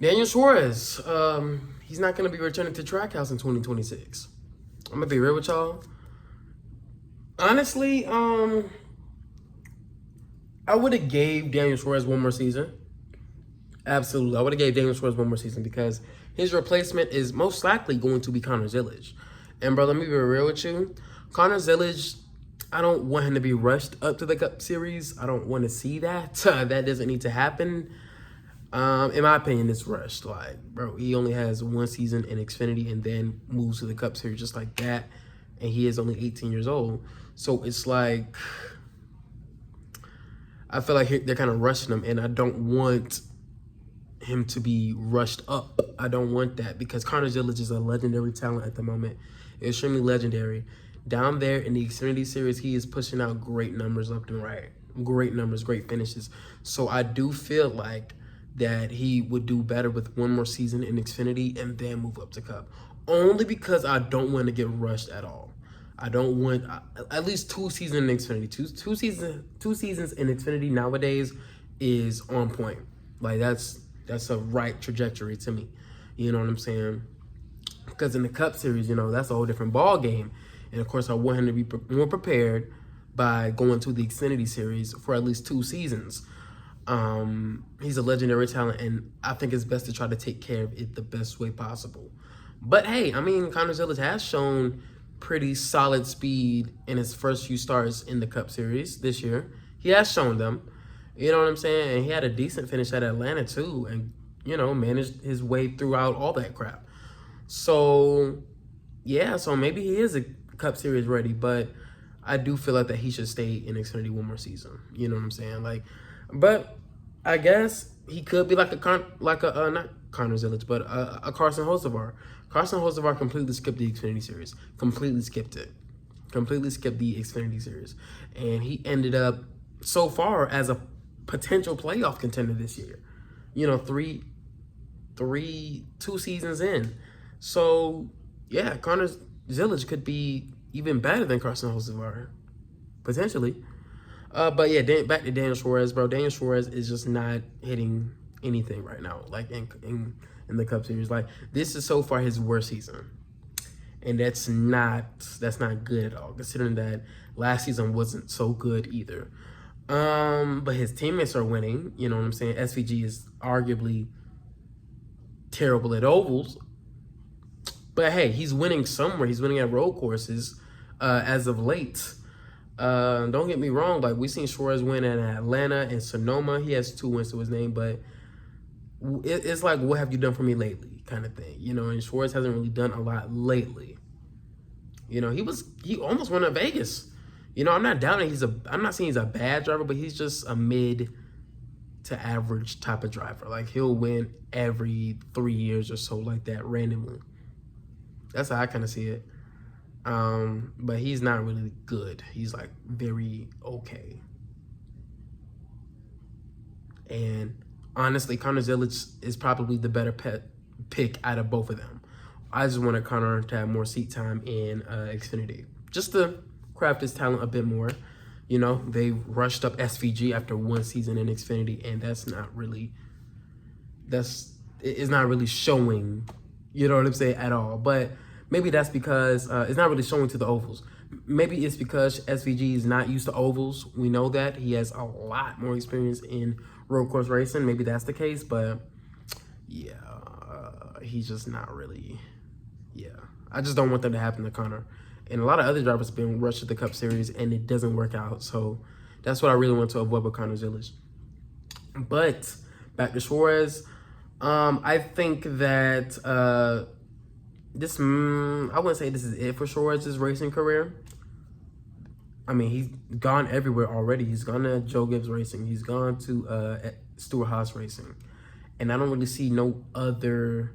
Daniel Suarez, he's not going to be returning to Trackhouse in 2026. I'm going to be real with y'all. Honestly, I would have gave Daniel Suarez one more season. Absolutely. I would have gave Daniel Suarez one more season because his replacement is most likely going to be Connor Zillage. And, bro, let me be real with you. Connor Zillage, I don't want him to be rushed up to the Cup Series. I don't want to see that. That doesn't need to happen. In my opinion, it's rushed. Like, bro, he only has one season in Xfinity and then moves to the Cup Series just like that. And he is only 18 years old. So it's like, I feel like they're kind of rushing him, and I don't want him to be rushed up. I don't want that because Connor Zillage is a legendary talent at the moment. Extremely legendary. Down there in the Xfinity Series, he is pushing out great numbers left and right. Great numbers, great finishes. So I do feel like that he would do better with one more season in Xfinity and then move up to Cup. Only because I don't want to get rushed at all. I don't want at least 2 seasons in Xfinity. Two seasons in Xfinity nowadays is on point. Like that's a right trajectory to me. You know what I'm saying? Because in the Cup Series, that's a whole different ball game. And of course, I want him to be more prepared by going to the Xfinity Series for at least 2 seasons. He's a legendary talent, and I think it's best to try to take care of it the best way possible. But hey, I mean, Connor Zillage has shown pretty solid speed in his first few starts in the Cup Series this year. He has shown them. You know what I'm saying? And he had a decent finish at Atlanta too, and managed his way throughout all that crap. So yeah, so maybe he is a Cup Series ready, but I do feel like that he should stay in Xfinity one more season. You know what I'm saying? Like, but I guess he could be like a not Connor Zillage, but a Carson Hocevar. Carson Hocevar completely skipped the Xfinity Series. Completely skipped it. Completely skipped the Xfinity Series, and he ended up so far as a potential playoff contender this year. 2 seasons in. So yeah, Connor Zillage could be even better than Carson Hocevar, potentially. But yeah, back to Daniel Suarez, bro. Daniel Suarez is just not hitting anything right now, like in the Cup Series. Like, this is so far his worst season, and that's not good at all, considering that last season wasn't so good either. But his teammates are winning. You know what I'm saying? SVG is arguably terrible at ovals, but hey, he's winning somewhere. He's winning at road courses as of late. Don't get me wrong, like, we seen Suarez win at Atlanta and Sonoma. He has 2 wins to his name, but it's like, what have you done for me lately, kind of thing, and Suarez hasn't really done a lot lately. He almost won at Vegas. I'm not doubting I'm not saying he's a bad driver, but he's just a mid to average type of driver. Like, he'll win every 3 years or so, like that, randomly. That's how I kind of see it. But he's not really good. He's like very okay. And honestly, Connor Zillage is probably the better pick out of both of them. I just wanted Connor to have more seat time in Xfinity, just to craft his talent a bit more. They rushed up SVG after 1 season in Xfinity, and it's not really showing, you know what I'm saying, at all. But maybe that's because it's not really showing to the ovals. Maybe it's because SVG is not used to ovals. We know that. He has a lot more experience in road course racing. Maybe that's the case, but yeah, he's just not really, yeah. I just don't want that to happen to Connor. And a lot of other drivers have been rushed to the Cup Series, and it doesn't work out. So that's what I really want to avoid with Connor Zillage. But back to Suarez, I think that I wouldn't say this is it for Suarez's racing career. I mean, he's gone everywhere already. He's gone to Joe Gibbs Racing. He's gone to Stuart Haas Racing. And I don't really see no other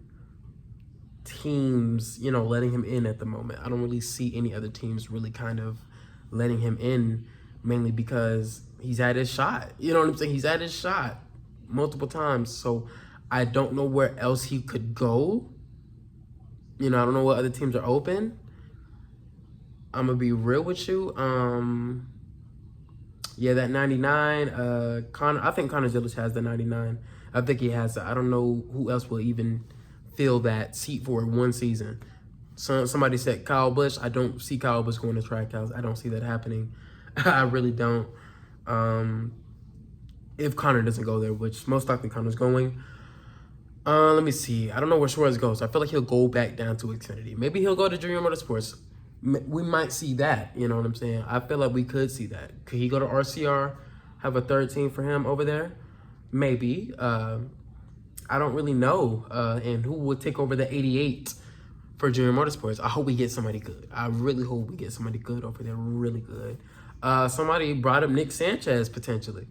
teams, letting him in at the moment. I don't really see any other teams really kind of letting him in, mainly because he's had his shot. You know what I'm saying? He's had his shot multiple times. So I don't know where else he could go. I don't know what other teams are open. I'm going to be real with you. Yeah, that 99, I think Connor Zillage has the 99. I think he has. I don't know who else will even fill that seat for one season. Somebody said Kyle Busch. I don't see Kyle Busch going to Trackhouse. I don't see that happening. I really don't. If Connor doesn't go there, which most likely Connor's going. Let me see. I don't know where Suarez goes. I feel like he'll go back down to Xfinity. Maybe he'll go to Junior Motorsports. We might see that. You know what I'm saying? I feel like we could see that. Could he go to RCR? Have a third team for him over there? Maybe. I don't really know. And who would take over the 88 for Junior Motorsports? I hope we get somebody good. I really hope we get somebody good over there. Really good. Somebody brought up Nick Sanchez potentially.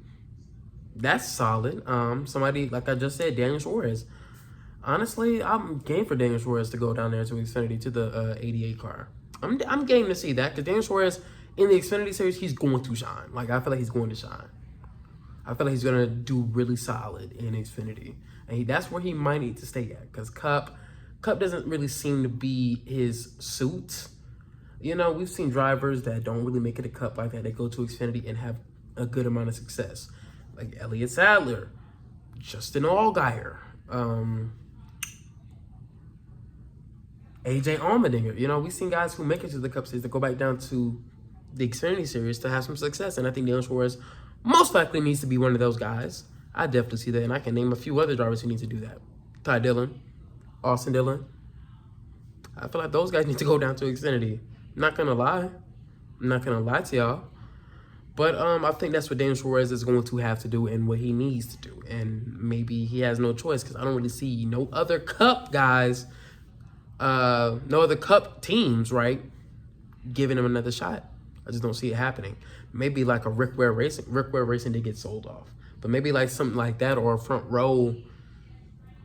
That's solid. Somebody, like I just said, Daniel Suarez. Honestly, I'm game for Daniel Suarez to go down there to Xfinity to the 88 car. I'm game to see that because Daniel Suarez in the Xfinity series, he's going to shine. Like, I feel like he's going to shine. I feel like he's going to do really solid in Xfinity. And that's where he might need to stay at because Cup doesn't really seem to be his suit. You know, we've seen drivers that don't really make it a Cup like that. They go to Xfinity and have a good amount of success. Like Elliott Sadler, Justin Allgaier, AJ Allmendinger. You know, we've seen guys who make it to the Cup Series that go back down to the Xfinity Series to have some success. And I think Daniel Suarez most likely needs to be one of those guys. I definitely see that. And I can name a few other drivers who need to do that. Ty Dillon, Austin Dillon. I feel like those guys need to go down to Xfinity. Not going to lie. I'm not going to lie to y'all. But I think that's what Daniel Suarez is going to have to do and what he needs to do. And maybe he has no choice because I don't really see no other Cup guys, no other Cup teams, right, giving him another shot. I just don't see it happening. Maybe like a Rick Ware Racing. Rick Ware Racing did get sold off. But maybe like something like that or a front row,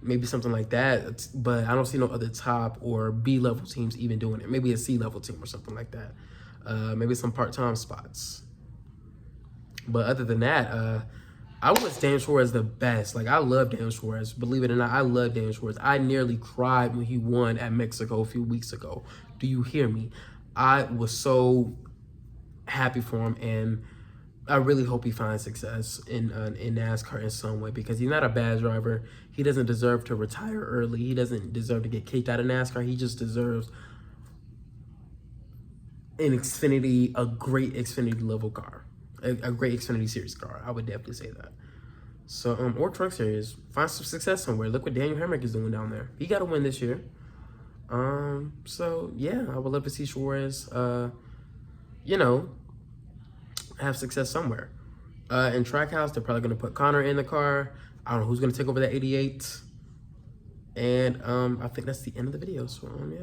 maybe something like that. But I don't see no other top or B-level teams even doing it. Maybe a C-level team or something like that. Maybe some part-time spots. But other than that, I was Daniel Suarez the best. Like, I love Daniel Suarez. Believe it or not, I love Daniel Suarez. I nearly cried when he won at Mexico a few weeks ago. Do you hear me? I was so happy for him, and I really hope he finds success in NASCAR in some way because he's not a bad driver. He doesn't deserve to retire early. He doesn't deserve to get kicked out of NASCAR. He just deserves an Xfinity, a great Xfinity level car. A great Xfinity Series car. I would definitely say that. So, or Truck Series. Find some success somewhere. Look what Daniel Hemrick is doing down there. He got to win this year. So, yeah, I would love to see Suarez, you know, have success somewhere. In Trackhouse, they're probably going to put Connor in the car. I don't know who's going to take over that 88. And I think that's the end of the video. So, yeah.